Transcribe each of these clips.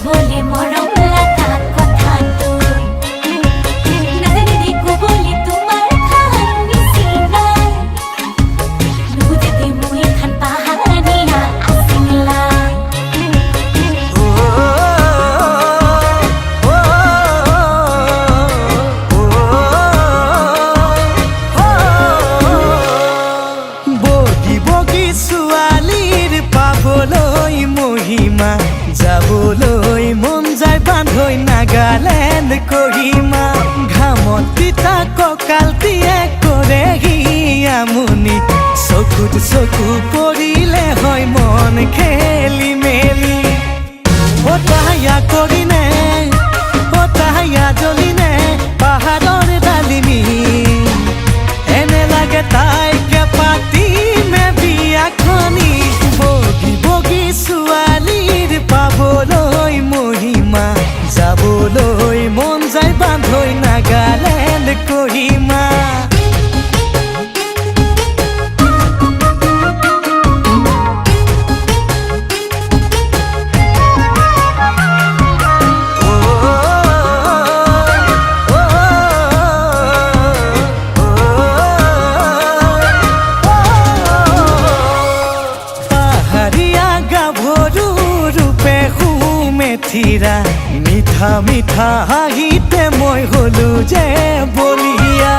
বলে মৰম লাগা কথাটো নাজানি দেখো বলে তোমাৰ খান নিছিনা নুজেতে মুই খান পাহানিয়া আসিলা বগি বগি ছোৱালীৰ পাবলৈ মহিমা যাবলৈ মন যায় বান্ধৈ নাগালেণ্ড কহিমা ঘামত তিতা কঁকালটিয়ে কৰেহি আমনি চকুত চকু পৰিলে হয় মন খেলি মেলি হতায়া কৰিনে হতায়া জ্বলিনে পাহাৰৰ ডালিমি এনে লাগে তাইকে পাতিমে বিয়াখনি বগি বগি ছোৱালীৰ পাবলৈ মহিমা যাবলৈ মন যায় বান্ধৈ নাগালেণ্ড কহিমা থিৰা মিঠা মিঠা হাঁহিতে মই হলো যে বলিয়া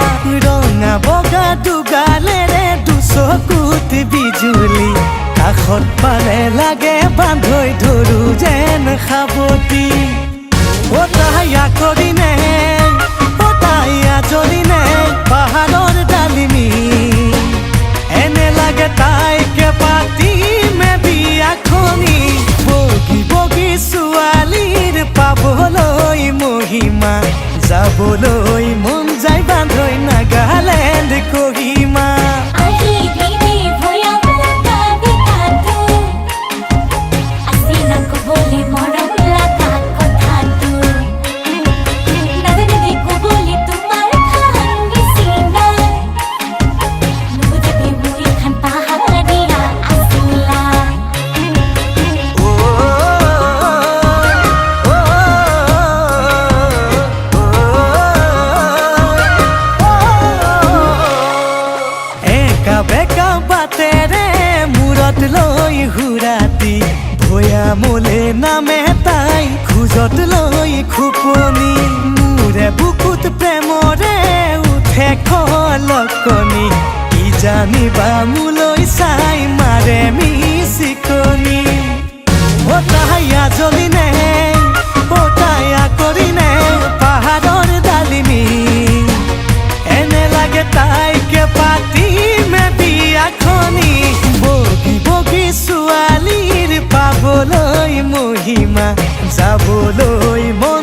ৰঙা বগা দুগালেৰে দুচকুত বিজুলি কাষত পালে লাগে বান্ধৈ ধৰো যেন সাৱতি হতায়া কৰিনে হতায়া জ্বলিনে পাহাৰৰ ডালিমি এনে লাগে তাইকে পাতিমে বিয়াখনি বগি বগি ছোৱালীৰ পাবলৈ মহিমা যাবলৈ মন যায় বান্ধৈ নাগালেণ্ড কহিমা আহি দিদি ভয়ম লাগা কথাটো আসিনা বলে মরম লাগা কথাটো নাজানি দেখো বলে তোমার খান নিছিনা নুজেতে মুই খান পাহানিয়া আসিলা বেকা বাটেৰে মূৰত লৈ হুৰাতি ভৈয়ামলে নামে তাই খোজত লৈ খুপনি মোৰে বুকুত প্ৰেমৰে উঠে খলকনি কি জানিবা মোলৈ চাই মাৰে মিচিকনি হতায়া জ্বলিনে হতায়া কৰিনে পাহাৰৰ ডালিমি এনে লাগে তাইকে পাতিমে বিয়াখনি বগি বগি ছোৱালীৰ পাবলৈ মহিমা যাবলৈ মন